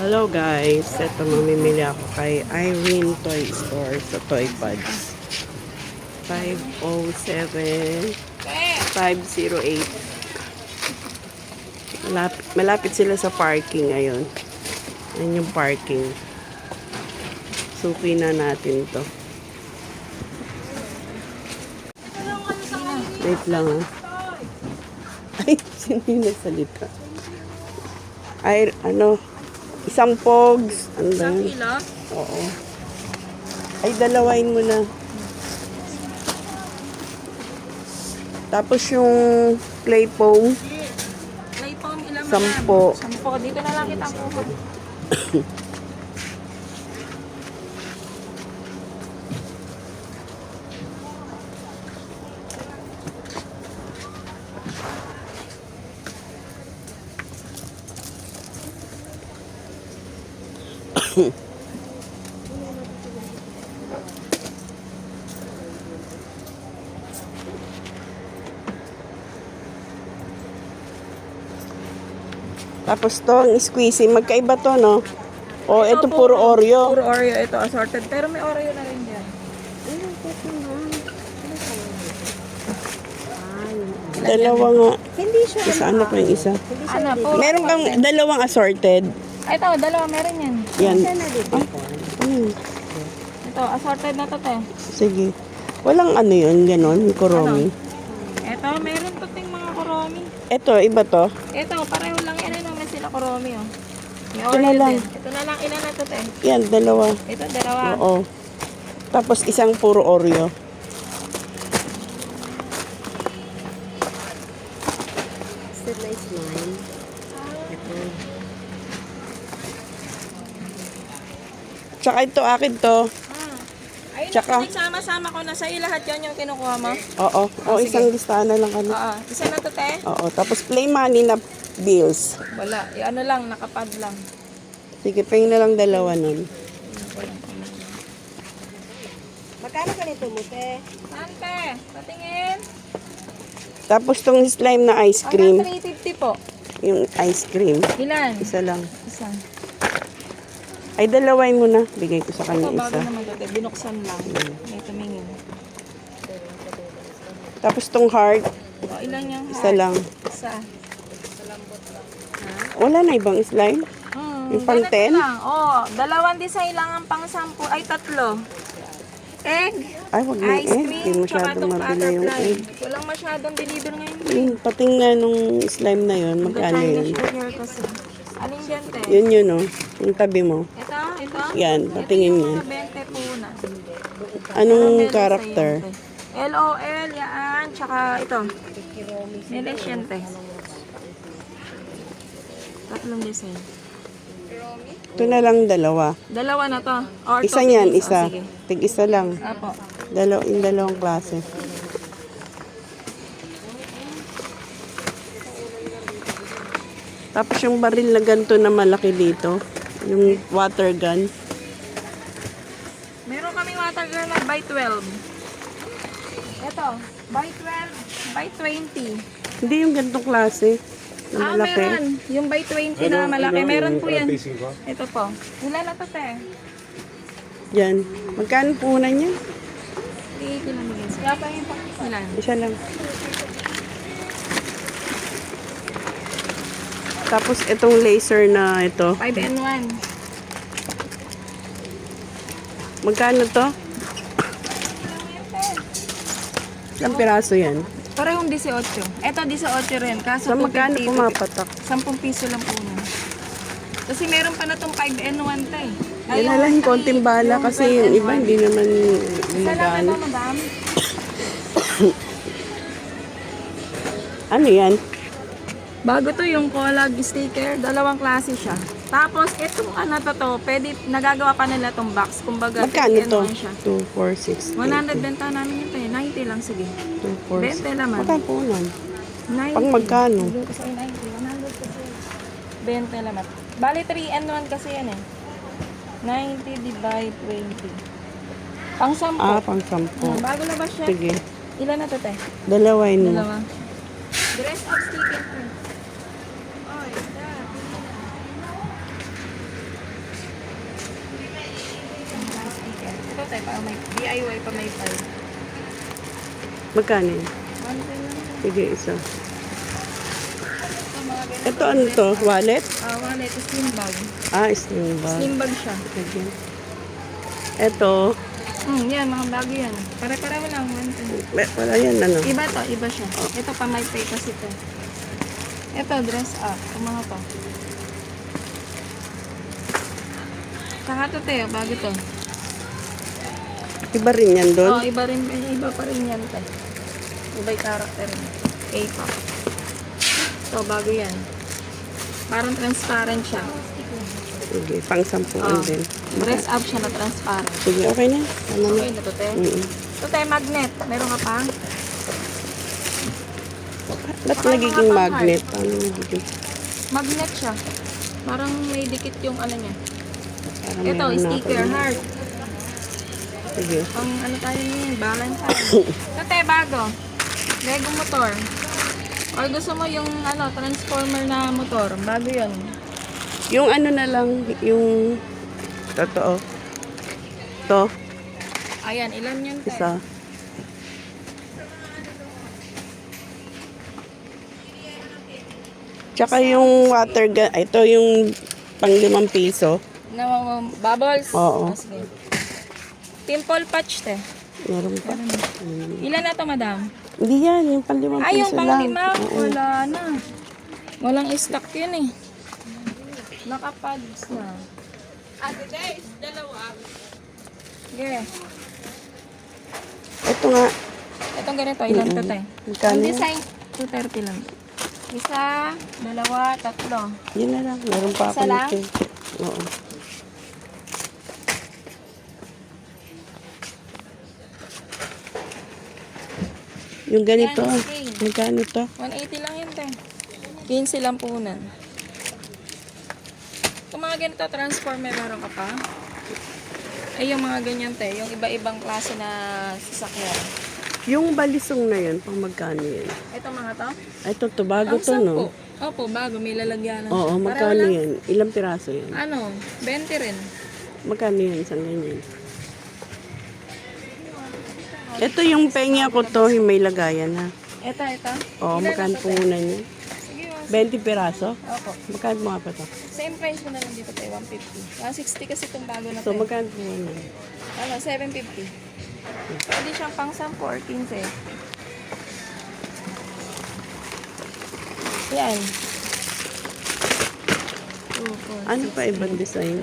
Hello guys, ito mamimili ako kay Irene Toy Store sa Toy Pods. 507 508. Malapit sila sa parking ngayon. Yan yung parking. Suki na natin to. Wait lang ah. Ay, sino yung nagsalita? Ay, isang pogs. Isang kilo? Oo. Ay, dalawain mo na. Tapos yung clay foam. Clay foam, ilan mo 10. 10. Dito na lang kita kuha. Tapos to, ang squeezy. Magkaiba to, no? O, ito puro Oreo. Puro Oreo, ito assorted. Pero may Oreo na rin dyan. Dalawa nga. Hindi siya. Isa, ano ko yung isa? Ano, puro Meron kang dalawang assorted. Ay, ito, dalawa meron yan. Yan. Ito, assorted na to, te. Sige. Walang ano yun, ganon, kuromi. Ito, meron to ting mga kuromi. Ito, iba to. Ito, pareho lang yan. Ano, may sila kuromi, oh. May Ito na Oreo lang. din. Ito na lang, ilan na to, te? Yan, dalawa. Ito, dalawa. Oo. Tapos isang puro Oreo. Step na slime. Ito. Tsaka ito, akin to. Ayun, Tsaka- nagsama-sama ko na sa'yo. Lahat yan yung kinukuha mo. Oo. O, sige. isang listahan na lang kami. Oo. Isa na to, te? Oo. Tapos play money na bills. Wala. Ano lang, nakapad lang. Sige, ping na lang dalawa nun. Magkano ganito mo, te? Saan, te? Patingin. Tapos tong slime na ice cream. Hanggang 350 po. Yung ice cream. Ilan? Isa lang. Isa. Ay, dalawain mo na. Bigay ko sa kanya Ito, bago isa. naman to, te. Binuksan lang. May tumingin. Tapos tong heart. O, ilan yung Isa lang. Isa. Wala na ibang slime? Yung pang ganito 10? lang. O, dalawang design lang ang pang 10. Ay, tatlo. Egg, Ay, wag na ice eh. cream, Hindi tsaka masyadong itong mabili yung butterfly. egg. Walang masyadong deliver ngayon. Pating nga nung slime na yun. Magkano Chinese yun? New Year kasi. Alin dyan, te? Yun oh. Yung tabi mo. Ito? Ito? Yan, patingin Ito yan. yung mga 20 po na. Anong Meron character? sa iyo, te. LOL, yan. Tsaka ito. Meles yan, te. Tatlong design. Ito na lang dalawa. Dalawa na to. Or Isa two niyan, pieces. isa. Oh, sige. Tig-isa lang. Apo. Yung dalawang klase. Tapos yung baril na ganito na malaki dito. Yung water gun. Meron kaming water gun na by 12. Ito, by 12, by 20. Hindi yung ganitong klase. Na malaki. Meron. Yung by 20 na malaki. Meron po yan. Ito po. Ilan na to, te? Yan. Magkano puhunan niya? 3 lang bigay. Kaya pa yung ilan? Isa lang. Tapos itong laser na ito. 5 and 1. Magkano to? Ilang piraso yan? Parehong 18. Ito 18 rin. Kaso So magkano 250. pumapatak? 10 piso lang po na. Kasi meron pa na itong 5 and 1 tay. Yan na lang, konting bala kasi yung iba hindi naman Isa lang gumagana. ito, madam. Ano yan? Bago to yung collage sticker. Dalawang klase siya. Tapos, itong ano to, pwede, nagagawa pa nila itong box. Kumbaga, Magkano 3 and to? 1 siya. 2, 4, 6, 100 benta namin ito eh. 90 lang, sige. 2, 4, 20 naman. Magkano puhunan? 90. Pang magkano? Sige, kasi 90. 100 kasi. 20 naman. Bali, 3 and 1 kasi yan eh. 90 divide 20. Pang 10. Pang 10. Bago na ba siya? Sige. Ilan na to, te? Dalawain mo. Dalawa. Dress up sticker. Oh, tayo. Para may DIY pa may file. Magkano yun? 110 lang. Sige, isa. Ito, mga ganito. Ito ano to? Wallet? Wallet. Slim bag. Sling bag. Slim bag siya. Lagyan. Ito. Yan, mga bago yan. Pare-pareho lang. 110. Wala yan, ano? Iba to, iba siya. Ito pa may pay kasi to. Ito, dress up. Yung mga to. Saka to, Teo, bago to. Iba rin yan doon? Iba rin, iba pa rin yan, te. Iba yung character niya. K-pop. Ito, bago yan. Parang transparent siya. Sige, pang 10 din. Dress up siya na transparent. Sige, okay na. Tama na. Okay na to, te. Mm-mm. Ito, te, magnet. Meron ka pa? Ba't Baka yung nagiging mga magnet? Paano nagiging? Magnet siya. Parang may dikit yung ano niya. Parang Ito, meron na ako sticker, dun. heart. Sige. Pang ano tayo niya, balance tayo. Ito, te, bago. Lego motor. Or gusto mo yung ano, transformer na motor. Bago yun. Yung ano na lang, yung totoo. To, Ayan, ilan yun, te? isa. Tsaka yung water gun, ito yung pang 5 piso. Na bubbles? Oo. Sige. Pimple patch, te. Meron pa. Ilan na to, madam? Hindi yan, yung pang 5 Ay, yung piso pang lang. 5. Oo. Wala na. Walang stock yun eh. Nakapads na. Sige. Ito nga, Itong ganito, ilan to, te? magkano? Ang design, 230 lang. Isa, dalawa, tatlo. Yun na lang, meron pa Isa ako lang? nito. Oo. Yung ganito, Yan, okay. magkano to? 180 lang yun, te. 15 lang punan. Kung mga ganito, transformer, meron ka pa? Ay, yung mga ganyan, te. Yung iba-ibang klase na sasakyan. Yung balisong na yun, pang magkano yun? Ito mga to? Ay, to bago Ang to, no? 10. Opo, bago. May lalagyanan. Oo, Pareho magkano lang. yan? Ilang piraso yan? Ano? 20 rin. Magkano yan? Isang ganyan? Ito yung penya ko to, yung may lagayan ha. Ito. Oo, Ilan magkano na to, te? puhunan niya? Sige, 20 piraso? Opo. Magkano mga pa to? Same price mo na lang dito, te. 150. 160 kasi itong bago na So, to. magkano puhunan? Ano, 750. Pwede siyang pang 10 or 15. Yan. 2, 4, Ano pa ibang design?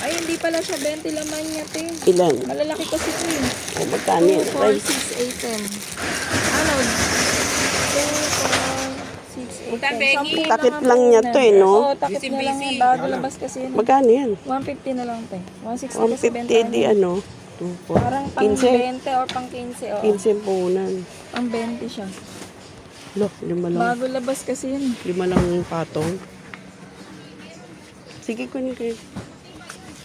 Ay, hindi pala siya 20 laman niya, te. Ilan? Malalaki kasi ito eh. O, magkano yan? 2, 4, 6, 8, 10. Ano? 2, 4, 6, 8, 10. Takip lang niya to eh, no? Oo, takip niya lang yan. Bago labas kasi yun. Magkano yan? 150 na lang, te. 160 kasi 150 di ano? 2, 4, Parang pang 15? 20 or pang 15, oo. 15 puhunan. Pang 20 siya. Lo, 5 lang. Bago labas kasi yun. 5 lang patong. Sige, kunin ko yun.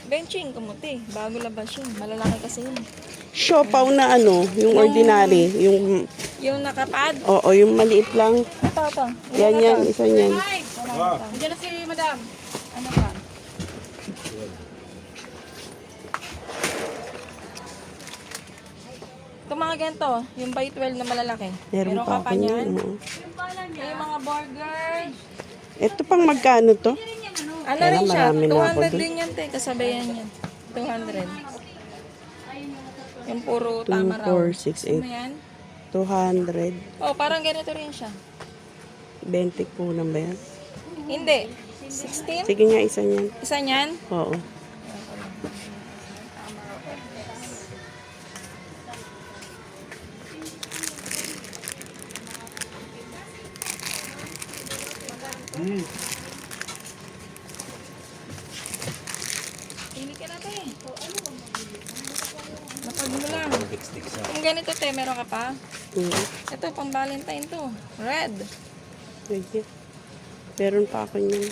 Benching, kamuti. Bago labas yun. Malalaki kasi yun. Siopaw na ano, yung ordinary. Yung, Yung nakapad. oo, yung maliit lang. Ito. Yan, yan, isa yan. Diyan na si madam. Ano pa? Ito mga ganito, yung by 12 na malalaki. Meron pa ako niyan. oo. Yung mga burger. Ito pang magkano to? Ano Kaya rin siya? marami na ako 200 dun. din yan, te. Kasabayan yan. 200. Yung puro 2, tama raw. 4, 6, Ano 8. yan? 200. Oh, parang ganito rin siya. 20 puhunan ba yan? Hindi. 16? Sige nga, isa niyan. Isa niyan? Oo. Pili ka na, te. Napag mo lang. Kung ganito, te, meron ka pa? Mm. Ito, pang Valentine to. Red. Sige. Meron pa ako niyan.